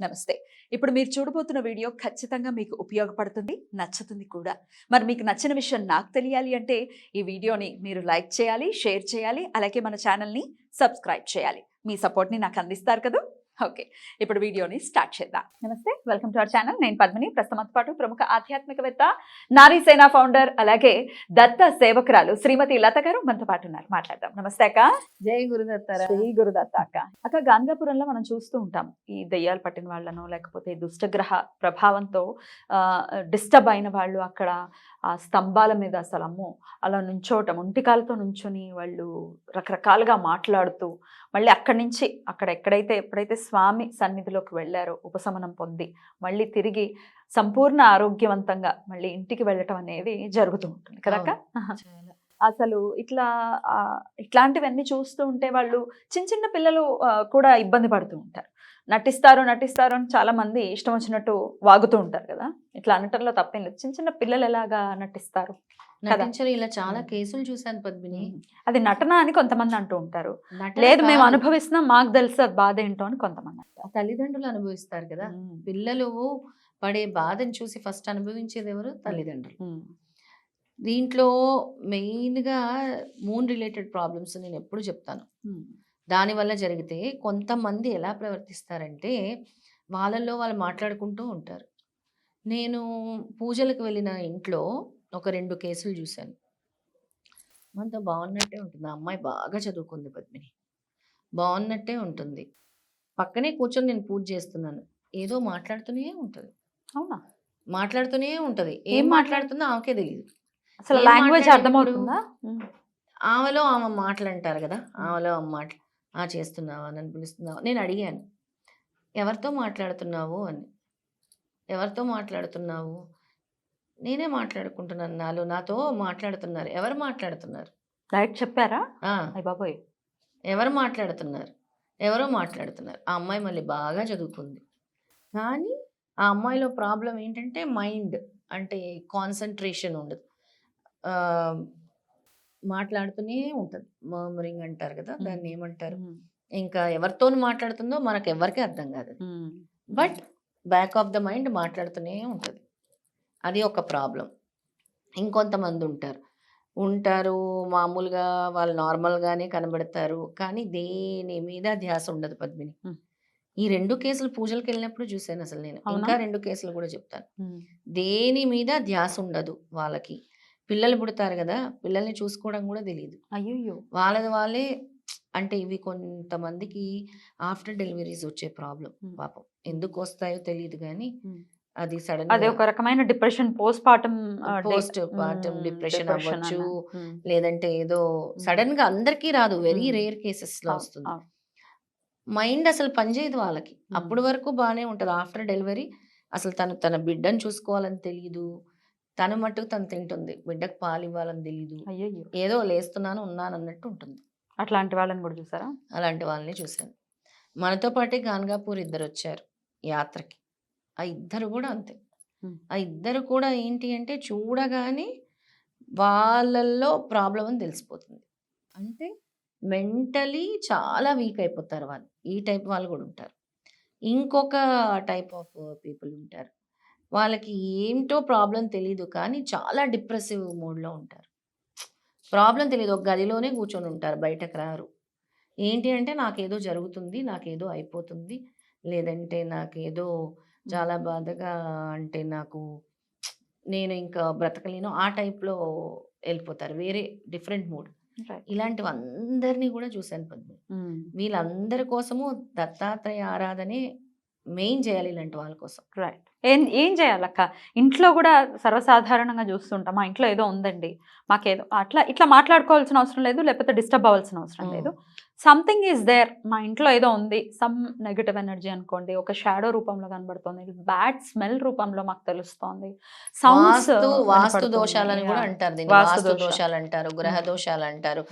నమస్తే. ఇప్పుడు మీరు చూడబోతున్న వీడియో ఖచ్చితంగా మీకు ఉపయోగపడుతుంది, నచ్చుతుంది కూడా. మరి మీకు నచ్చిన విషయం నాకు తెలియాలి అంటే ఈ వీడియోని మీరు లైక్ చేయాలి, షేర్ చేయాలి, అలాగే మన ఛానల్‌ని సబ్స్క్రైబ్ చేయాలి. మీ సపోర్ట్‌ని నాకు అందిస్తారు కదూ! ఓకే. ఇప్పుడు వీడియోని స్టార్ట్ చేద్దాం. నమస్తే. Welcome to our channel. నేను పద్మిని. ప్రస్తుతంతో పాటు ప్రముఖ ఆధ్యాత్మికవేత్త, నారీ సేన ఫౌండర్, అలాగే దత్త సేవకురాలు శ్రీమతి లత గారు మనతో పాటు ఉన్నారు. మాట్లాడదాం. నమస్తే అక్క. జై గురుదత్తారా. శ్రీ గురుదత్త అక్క. అక్క, గాంగాపురంలో మనం చూస్తూ ఉంటాం ఈ దెయ్యాలు పట్టిన వాళ్ళను, లేకపోతే దుష్టగ్రహ ప్రభావంతో డిస్టర్బ్ అయిన వాళ్ళు అక్కడ ఆ స్తంభాల మీద అసలు అమ్మో అలా నుంచోవటం, ఒంటికాలతో నుంచొని వాళ్ళు రకరకాలుగా మాట్లాడుతూ మళ్ళీ అక్కడి నుంచి ఎప్పుడైతే స్వామి సన్నిధిలోకి వెళ్ళారో ఉపశమనం పొంది మళ్ళీ తిరిగి సంపూర్ణ ఆరోగ్యవంతంగా మళ్ళీ ఇంటికి వెళ్ళటం అనేది జరుగుతూ ఉంటుంది కదక్క. అసలు ఇట్లాంటివన్నీ చూస్తూ ఉంటే వాళ్ళు చిన్న చిన్న పిల్లలు కూడా ఇబ్బంది పడుతూ ఉంటారు. నటిస్తారు అని చాలా మంది ఇష్టం వచ్చినట్టు వాగుతూ ఉంటారు కదా. ఇట్లా అనటంలో తప్పేం లేదు. చిన్న చిన్న పిల్లలు ఎలాగా నటిస్తారు నటించరు. ఇలా చాలా కేసులు చూశాను పద్మిని. అది నటన అని కొంతమంది అంటూ ఉంటారు. లేదు, మేము అనుభవిస్తున్నాం, మాకు తెలుసు అది బాధ ఏంటో అని కొంతమంది అంటారు. తల్లిదండ్రులు అనుభవిస్తారు కదా. పిల్లలు పడే బాధను చూసి ఫస్ట్ అనుభవించేది ఎవరు? తల్లిదండ్రులు. దీంట్లో మెయిన్గా మూన్ రిలేటెడ్ ప్రాబ్లమ్స్ నేను ఎప్పుడు చెప్తాను. దానివల్ల జరిగితే కొంతమంది ఎలా ప్రవర్తిస్తారంటే వాళ్ళల్లో వాళ్ళు మాట్లాడుకుంటూ ఉంటారు. నేను పూజలకు వెళ్ళిన ఇంట్లో ఒక 2 కేసులు చూశాను. మనతో బాగున్నట్టే ఉంటుంది. ఆ అమ్మాయి బాగా చదువుకుంది పద్మిని, బాగున్నట్టే ఉంటుంది. పక్కనే కూర్చొని నేను పూజ చేస్తున్నాను, ఏదో మాట్లాడుతూనే ఉంటుంది. అవునా? మాట్లాడుతూనే ఉంటుంది. ఏం మాట్లాడుతుందో ఆమెకే తెలియదు. అసలు లాంగ్వేజ్ అర్థమవుతుందా? ఆమెలో ఆమె మాటలు అంటారు కదా, ఆమెలో ఆమె మాటలు. చేస్తున్నావా, నన్ను పిలుస్తున్నావా? నేను అడిగాను, ఎవరితో మాట్లాడుతున్నావు అని. ఎవరితో మాట్లాడుతున్నావు? నేనే మాట్లాడుకుంటున్నాను, నాతో మాట్లాడుతున్నారు. ఎవరు మాట్లాడుతున్నారు? డైరెక్ట్ చెప్పారా? బాబోయ్. ఎవరు మాట్లాడుతున్నారు? ఎవరో మాట్లాడుతున్నారు. ఆ అమ్మాయి మళ్ళీ బాగా చదువుకుంది, కానీ ఆ అమ్మాయిలో ప్రాబ్లం ఏంటంటే మైండ్ అంటే కాన్సన్ట్రేషన్ ఉండదు. మాట్లాడుతూనే ఉంటుంది. మర్మరింగ్ అంటారు కదా, దాన్ని ఏమంటారు? ఇంకా ఎవరితో మాట్లాడుతుందో మనకు ఎవరికి అర్థం కాదు. But back of the mind మాట్లాడుతూనే ఉంటుంది. అది ఒక ప్రాబ్లం. ఇంకొంతమంది ఉంటారు మామూలుగా వాళ్ళు నార్మల్గానే కనబడతారు, కానీ దేని మీద ధ్యాస ఉండదు పద్మిని. ఈ 2 కేసులు పూజలకు వెళ్ళినప్పుడు చూశాను అసలు నేను. ఇంకా 2 కేసులు కూడా చెప్తాను. దేని మీద ధ్యాస ఉండదు వాళ్ళకి. పిల్లలు పుడతారు కదా, పిల్లల్ని చూసుకోవడం కూడా తెలియదు. అయ్యో. వాళ్ళే అంటే ఇవి కొంతమందికి ఆఫ్టర్ డెలివరీస్ వచ్చే ప్రాబ్లం. పాపం ఎందుకు వస్తాయో తెలియదు, కానీ అది సడన్ అది ఒక రకమైన డిప్రెషన్, పోస్ట్ పార్టం డిప్రెషన్ అవ్వచ్చు, లేదంటే ఏదో సడన్ గా అందరికీ రాదు, వెరీ రేర్ కేసెస్ లో వస్తుంది. మైండ్ అసలు పనిచేయదు వాళ్ళకి. అప్పటి వరకు బాగానే ఉంటది. ఆఫ్టర్ డెలివరీ అసలు తన బిడ్డను చూసుకోవాలని తెలియదు, తన మట్టుకు తను తింటుంది, బిడ్డకు పాలు ఇవ్వాలని తెలియదు, ఏదో లేస్తున్నాను ఉన్నాను అన్నట్టు ఉంటుంది. అట్లాంటి వాళ్ళని కూడా చూసారా? అలాంటి వాళ్ళని చూశాను. మనతో పాటే గాన్గాపూర్ 2 వచ్చారు యాత్రకి. ఆ 2 కూడా అంతే. ఆ 2 కూడా ఏంటి అంటే చూడగానే వాళ్ళల్లో ప్రాబ్లం అని తెలిసిపోతుంది. అంటే మెంటలీ చాలా వీక్ అయిపోతారు వాళ్ళు. ఈ టైప్ వాళ్ళు కూడా ఉంటారు. ఇంకొక టైప్ ఆఫ్ పీపుల్ ఉంటారు, వాళ్ళకి ఏంటో ప్రాబ్లం తెలీదు, కానీ చాలా డిప్రెసివ్ మోడ్లో ఉంటారు. ప్రాబ్లం తెలియదు, ఒక గదిలోనే కూర్చొని ఉంటారు, బయటకు రారు. ఏంటి అంటే నాకేదో జరుగుతుంది, నాకేదో అయిపోతుంది, లేదంటే నాకేదో చాలా బాధగా, అంటే నేను ఇంకా బ్రతకలేను, ఆ టైప్లో వెళ్ళిపోతారు. వేరే డిఫరెంట్ మూడ్. ఇలాంటివి అందరినీ కూడా చూశాను పద్మిని. వీళ్ళందరి కోసము దత్తాత్రేయ ఆరాధనే మెయిన్ చేయాలి ఇలాంటి వాళ్ళ కోసం. రైట్. ఏం చేయాలక్క? ఇంట్లో కూడా సర్వసాధారణంగా చూస్తుంటాం, మా ఇంట్లో ఏదో ఉందండి, మాకేదో ఇట్లా మాట్లాడుకోవాల్సిన అవసరం లేదు, లేకపోతే డిస్టర్బ్ అవ్వాల్సిన అవసరం లేదు. సంథింగ్ ఈజ్ దేర్, మా ఇంట్లో ఏదో ఉంది, సమ్ నెగటివ్ ఎనర్జీ అనుకోండి, ఒక షాడో రూపంలో కనబడుతుంది, బ్యాడ్ స్మెల్ రూపంలో మాకు తెలుస్తోంది, వాస్తు దోషాలని కూడా అంటారు దీన్ని. వాస్తు దోషాలు అంటారు, గ్రహ దోషాలు అంటారు,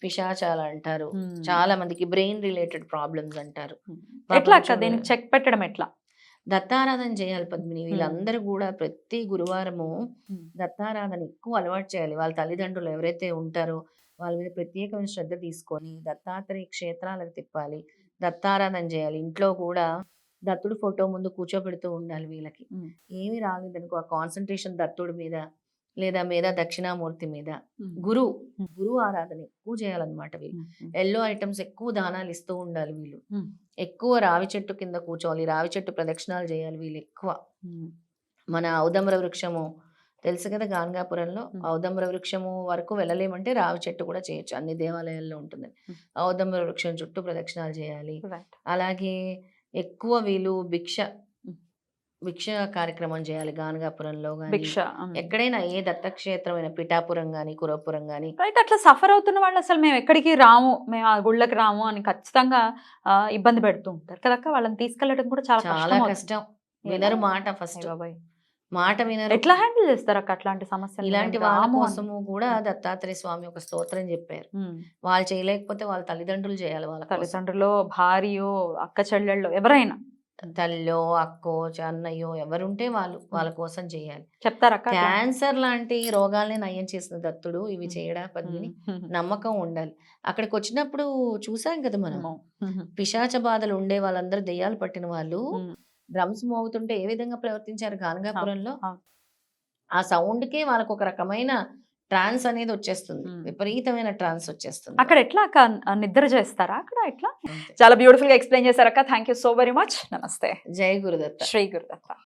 పిశాచాలు అంటారు, చాలా మందికి బ్రెయిన్ రిలేటెడ్ ప్రాబ్లమ్స్ అంటారు. ఎట్లా అక్క దీనికి చెక్ పెట్టడం ఎట్లా? దత్తారాధన చేయాలి పద్మిని. వీళ్ళందరూ కూడా ప్రతి గురువారము దత్తారాధన ఎక్కువ అలవాటు చేయాలి. వాళ్ళ తల్లిదండ్రులు ఎవరైతే ఉంటారో వాళ్ళ మీద ప్రత్యేకమైన శ్రద్ధ తీసుకొని దత్తాత్రేయ క్షేత్రాలకు తిప్పాలి, దత్తారాధన చేయాలి. ఇంట్లో కూడా దత్తుడు ఫోటో ముందు కూర్చోబెడుతూ ఉండాలి వీళ్ళకి. ఉమ్. ఏమి రాలేదనుకో ఆ కాన్సన్ట్రేషన్ దత్తుడి మీద లేదా దక్షిణామూర్తి మీద ఉమ్. గురువు ఆరాధన ఎక్కువ చేయాలన్నమాట వీళ్ళు. ఉమ్. ఎల్లో ఐటమ్స్ ఎక్కువ దానాలు ఇస్తూ ఉండాలి వీళ్ళు. ఉమ్. ఎక్కువ రావి చెట్టు కింద కూర్చోవాలి, రావి చెట్టు ప్రదక్షిణాలు చేయాలి వీళ్ళు ఎక్కువ. ఉమ్. మన ఔదంబర వృక్షము తెలుసు కదా, గాన్గాపురంలో ఔదంబర వృక్షము వరకు వెళ్ళలేమంటే రావి చెట్టు కూడా చేయొచ్చు, అన్ని దేవాలయాల్లో ఉంటుంది. ఔదంబర వృక్షం చుట్టూ ప్రదక్షిణాలు చేయాలి. Right. అలాగే ఎక్కువ వీళ్ళు భిక్ష కార్యక్రమం చేయాలి గాన్గాపురంలో కానీ భిక్ష. ఎక్కడైనా, ఏ దత్తక్షేత్రమైన పిఠాపురం కానీ కురపురం కానీ. రైట్. అట్లా సఫర్ అవుతున్న వాళ్ళు అసలు మేము ఎక్కడికి రాము, మేము ఆ గుళ్ళకి రాము అని ఖచ్చితంగా ఇబ్బంది పెడుతూ ఉంటారు కదక్క. వాళ్ళని తీసుకెళ్ళడం కూడా చాలా చాలా కష్టం. కష్టం. వినరు మాట, ఫస్ట్ మాట వినరు. ఎట్లా హ్యాండిల్ చేస్తారు అక్క అట్లాంటి సమస్యలు? ఇలాంటి వాళ్ళ కోసము కూడా దత్తాత్రేయ స్వామి ఒక స్తోత్రం చెప్పారు. వాళ్ళు చేయలేకపోతే వాళ్ళ తల్లిదండ్రులు చేయాలి. వాళ్ళ తల్లిదండ్రులు, భార్యో, అక్క చెల్లెళ్ళు, ఎవరైనా, తల్లో అక్కో అన్నయ్యో ఎవరుంటే వాళ్ళ కోసం చేయాలి. చెప్తారక్క. క్యాన్సర్ లాంటి రోగాల్ని నయం చేసిన దత్తుడు ఇవి చేయడా పద్మిని, నమ్మకం ఉండాలి. అక్కడికి వచ్చినప్పుడు చూసాం కదా మనం, పిశాచ బాధలు ఉండే వాళ్ళందరూ దెయ్యాలు పట్టిన వాళ్ళు డ్రమ్స్ మోగుతుంటే ఏ విధంగా ప్రవర్తించారు గాన్గాపురంలో. ఆ సౌండ్ కే వాళ్ళకు ఒక రకమైన ట్రాన్స్ అనేది వచ్చేస్తుంది, విపరీతమైన ట్రాన్స్ వచ్చేస్తుంది. అక్కడ ఎట్లా అక్క నిద్ర చేస్తారా అక్కడ? ఎట్లా? చాలా బ్యూటిఫుల్ గా ఎక్స్ప్లెయిన్ చేశారక్క. Thank you so very much. నమస్తే. జై గురుదత్త. శ్రీ గురుదత్త.